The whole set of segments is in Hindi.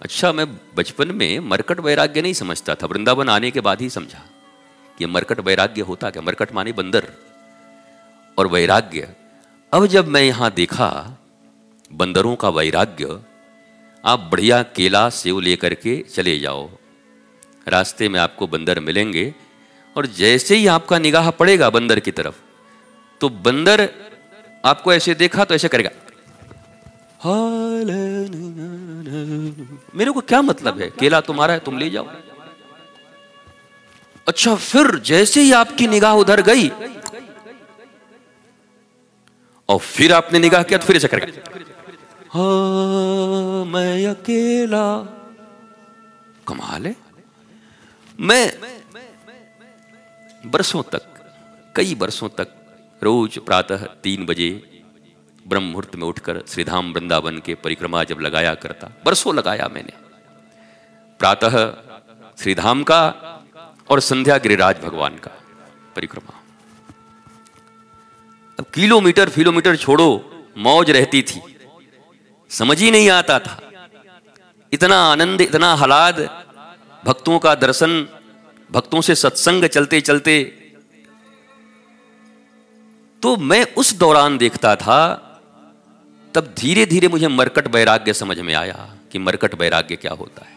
अच्छा, मैं बचपन में मरकट वैराग्य नहीं समझता था, वृंदावन आने के बाद ही समझा कि मरकट वैराग्य होता क्या। मरकट माने बंदर और वैराग्य। अब जब मैं यहां देखा बंदरों का वैराग्य, आप बढ़िया केला सेव लेकर के चले जाओ, रास्ते में आपको बंदर मिलेंगे और जैसे ही आपका निगाह पड़ेगा बंदर की तरफ, तो बंदर आपको ऐसे देखा तो ऐसे करेगा, मेरे को क्या मतलब है, केला तुम्हारा है, तुम ले जाओ। अच्छा, फिर जैसे ही आपकी निगाह उधर गई और फिर आपने निगाह किया तो फिर ऐसा करेगा, हाँ मैं अकेला। कमाल है। मैं बरसों तक, कई बरसों तक रोज प्रातः 3 बजे ब्रह्म मुहूर्त में उठकर श्रीधाम वृंदावन के परिक्रमा जब लगाया करता, बरसों लगाया मैंने, प्रातः श्रीधाम का और संध्या गिरिराज भगवान का परिक्रमा। अब किलोमीटर किलोमीटर छोड़ो, मौज रहती थी, समझ ही नहीं आता था, इतना आनंद, इतना आह्लाद, भक्तों का दर्शन, भक्तों से सत्संग चलते चलते। तो मैं उस दौरान देखता था, तब धीरे धीरे मुझे मरकट वैराग्य समझ में आया कि मरकट वैराग्य क्या होता है।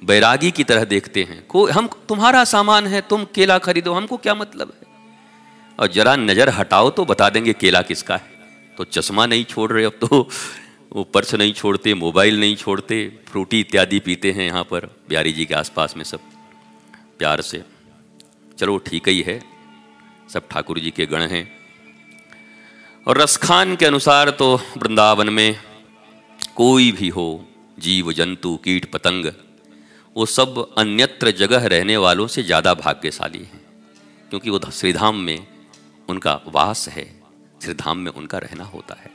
वैरागी की तरह देखते हैं, कोई हम तुम्हारा सामान है, तुम केला खरीदो, हमको क्या मतलब है। और जरा नजर हटाओ तो बता देंगे केला किसका है। तो चश्मा नहीं छोड़ रहे, अब तो वो पर्स नहीं छोड़ते, मोबाइल नहीं छोड़ते, फ्रूटी इत्यादि पीते हैं यहाँ पर बिहारी जी के आसपास में सब प्यार से। चलो ठीक ही है, सब ठाकुर जी के गण हैं। और रसखान के अनुसार तो वृंदावन में कोई भी हो, जीव जंतु कीट पतंग, वो सब अन्यत्र जगह रहने वालों से ज़्यादा भाग्यशाली हैं, क्योंकि वो श्रीधाम में उनका वास है, श्रीधाम में उनका रहना होता है।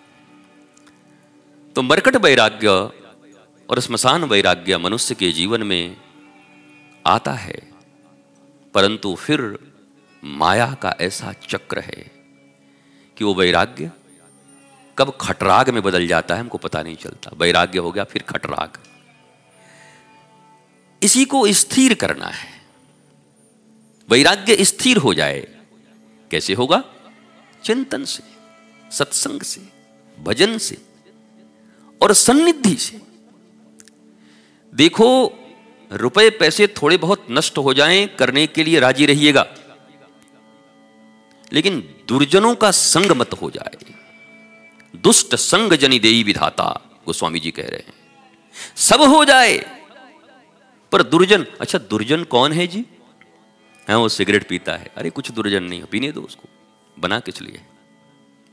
तो मरकट वैराग्य और श्मशान वैराग्य मनुष्य के जीवन में आता है, परंतु फिर माया का ऐसा चक्र है कि वो वैराग्य कब खटराग में बदल जाता है हमको पता नहीं चलता। वैराग्य हो गया, फिर खटराग। इसी को स्थिर करना है। वैराग्य स्थिर हो जाए, कैसे होगा? चिंतन से, सत्संग से, भजन से और सन्निधि से। देखो, रुपए पैसे थोड़े बहुत नष्ट हो जाएं, करने के लिए राजी रहिएगा, लेकिन दुर्जनों का संग मत हो जाए। दुष्ट संग जनि देई विधाता, गोस्वामी जी कह रहे हैं। सब हो जाए पर दुर्जन, अच्छा दुर्जन कौन है जी? हाँ, वो सिगरेट पीता है। अरे कुछ दुर्जन नहीं हो, पीने दो उसको, बना किस लिए?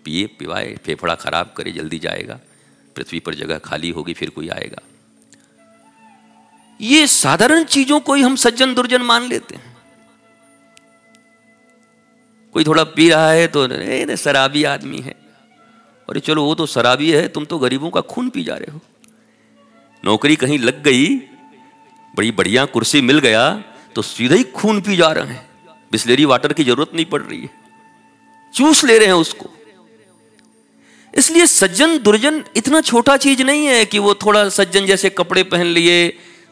पिए पिवाए, फेफड़ा खराब करे, जल्दी जाएगा, पृथ्वी पर जगह खाली होगी, फिर कोई आएगा। ये साधारण चीजों को ही हम सज्जन दुर्जन मान लेते हैं। कोई थोड़ा पी रहा है तो शराबी आदमी है। अरे चलो वो तो शराबी है, तुम तो गरीबों का खून पी जा रहे हो। नौकरी कहीं लग गई, बड़ी बढ़िया कुर्सी मिल गया, तो सीधे ही खून पी जा रहे हैं। बिस्लेरी वाटर की जरूरत नहीं पड़ रही है, चूस ले रहे हैं उसको। इसलिए सज्जन दुर्जन इतना छोटा चीज नहीं है कि वो थोड़ा सज्जन जैसे कपड़े पहन लिए,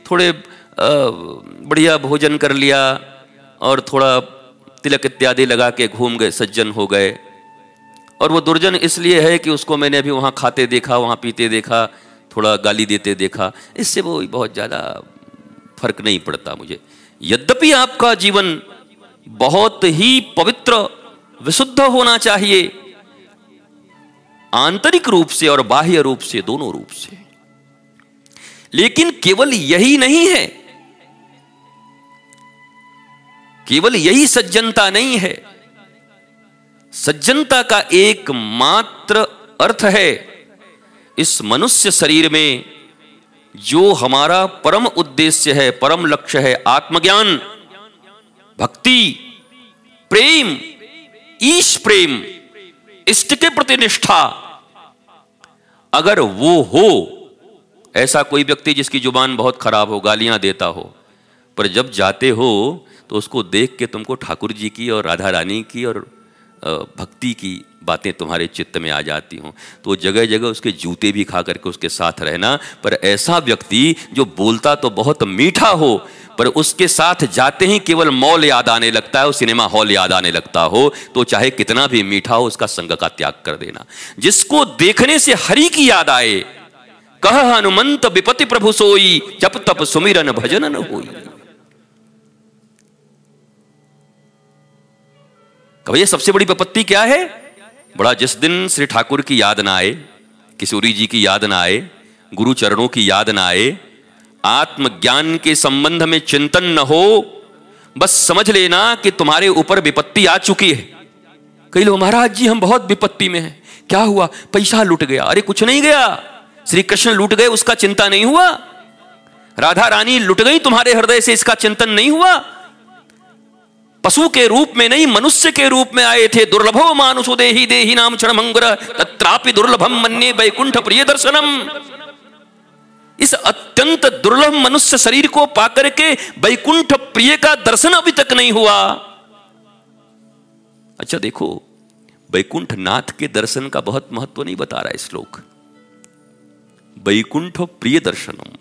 थोड़े बढ़िया भोजन कर लिया और थोड़ा तिलक इत्यादि लगा के घूम गए, सज्जन हो गए। और वो दुर्जन इसलिए है कि उसको मैंने अभी वहाँ खाते देखा, वहाँ पीते देखा, थोड़ा गाली देते देखा, इससे वो बहुत ज़्यादा फर्क नहीं पड़ता मुझे। यद्यपि आपका जीवन बहुत ही पवित्र विशुद्ध होना चाहिए, आंतरिक रूप से और बाह्य रूप से, दोनों रूप से। लेकिन केवल यही नहीं है, केवल यही सज्जनता नहीं है। सज्जनता का एकमात्र अर्थ है इस मनुष्य शरीर में जो हमारा परम उद्देश्य है, परम लक्ष्य है, आत्मज्ञान, भक्ति, प्रेम, ईश प्रेम, इष्ट के प्रति निष्ठा, अगर वो हो, ऐसा कोई व्यक्ति जिसकी जुबान बहुत खराब हो, गालियां देता हो, पर जब जाते हो तो उसको देख के तुमको ठाकुर जी की और राधा रानी की और भक्ति की बातें तुम्हारे चित्त में आ जाती हों, तो जगह जगह उसके जूते भी खा करके उसके साथ रहना। पर ऐसा व्यक्ति जो बोलता तो बहुत मीठा हो, पर उसके साथ जाते ही केवल मॉल याद आने लगता है, सिनेमा हॉल याद आने लगता हो, तो चाहे कितना भी मीठा हो उसका संग का त्याग कर देना। जिसको देखने से हरि की याद आए, कह हनुमंत विपति प्रभु सोई, जप तप सुमिरन भजन न होई। कभी सबसे बड़ी विपत्ति क्या है? बड़ा जिस दिन श्री ठाकुर की याद ना आए, किशोरी जी की याद ना आए, गुरु चरणों की याद ना आए, आत्मज्ञान के संबंध में चिंतन न हो, बस समझ लेना कि तुम्हारे ऊपर विपत्ति आ चुकी है। कई लोग, महाराज जी हम बहुत विपत्ति में हैं। क्या हुआ? पैसा लूट गया। अरे कुछ नहीं गया, श्री कृष्ण लूट गए, उसका चिंता नहीं हुआ। राधा रानी लुट गई तुम्हारे हृदय से, इसका चिंतन नहीं हुआ। पशु के रूप में नहीं, मनुष्य के रूप में आए थे। दुर्लभो मानुषो देहि देहि नाम क्षणमंगुर तत्रापि दुर्लभम मन्ये वैकुंठ प्रिय दर्शनम। इस अत्यंत दुर्लभ मनुष्य शरीर को पाकर के वैकुंठ प्रिय का दर्शन अभी तक नहीं हुआ। अच्छा देखो, वैकुंठ नाथ के दर्शन का बहुत महत्व नहीं बता रहा है श्लोक। वैकुंठ प्रिय दर्शनम,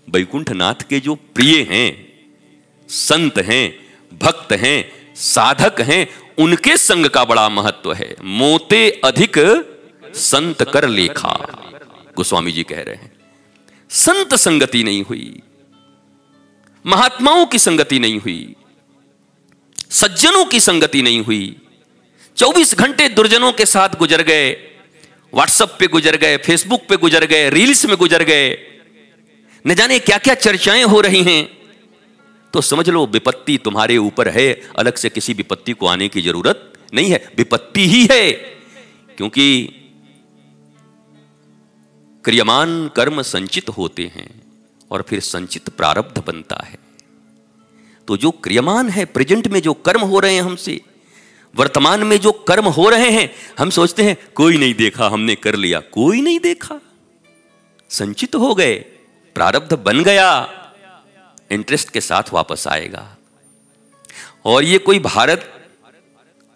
वैकुंठ नाथ के जो प्रिय हैं, संत हैं, भक्त हैं, साधक हैं, उनके संग का बड़ा महत्व है। मोते अधिक संत कर लेखा, गोस्वामी जी कह रहे हैं। संत संगति नहीं हुई, महात्माओं की संगति नहीं हुई, सज्जनों की संगति नहीं हुई। 24 घंटे दुर्जनों के साथ गुजर गए, व्हाट्सएप पे गुजर गए, फेसबुक पे गुजर गए, रील्स में गुजर गए, न जाने क्या क्या चर्चाएं हो रही हैं। तो समझ लो विपत्ति तुम्हारे ऊपर है, अलग से किसी विपत्ति को आने की जरूरत नहीं है, विपत्ति ही है। क्योंकि क्रियमान कर्म संचित होते हैं और फिर संचित प्रारब्ध बनता है। तो जो क्रियमान है, प्रेजेंट में जो कर्म हो रहे हैं हमसे, वर्तमान में जो कर्म हो रहे हैं, हम सोचते हैं कोई नहीं देखा, हमने कर लिया। कोई नहीं देखा, संचित हो गए, प्रारब्ध बन गया, इंटरेस्ट के साथ वापस आएगा। और ये कोई भारत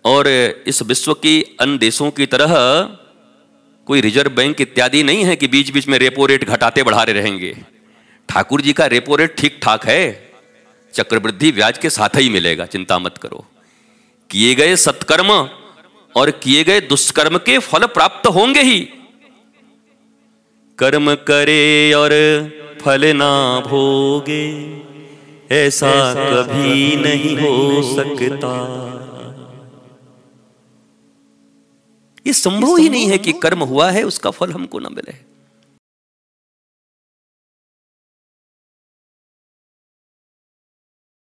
और इस विश्व के अन्य देशों की तरह कोई रिजर्व बैंक इत्यादि नहीं है कि बीच बीच में रेपो रेट घटाते बढ़ाते रहेंगे। ठाकुर जी का रेपो रेट ठीक ठाक है, चक्रवृद्धि ब्याज के साथ ही मिलेगा, चिंता मत करो। किए गए सत्कर्म और किए गए दुष्कर्म के फल प्राप्त होंगे ही। कर्म करे और फल ना भोगे, ऐसा कभी नहीं हो सकता। ये संभव ही नहीं है कि कर्म हुआ है उसका फल हमको ना मिले।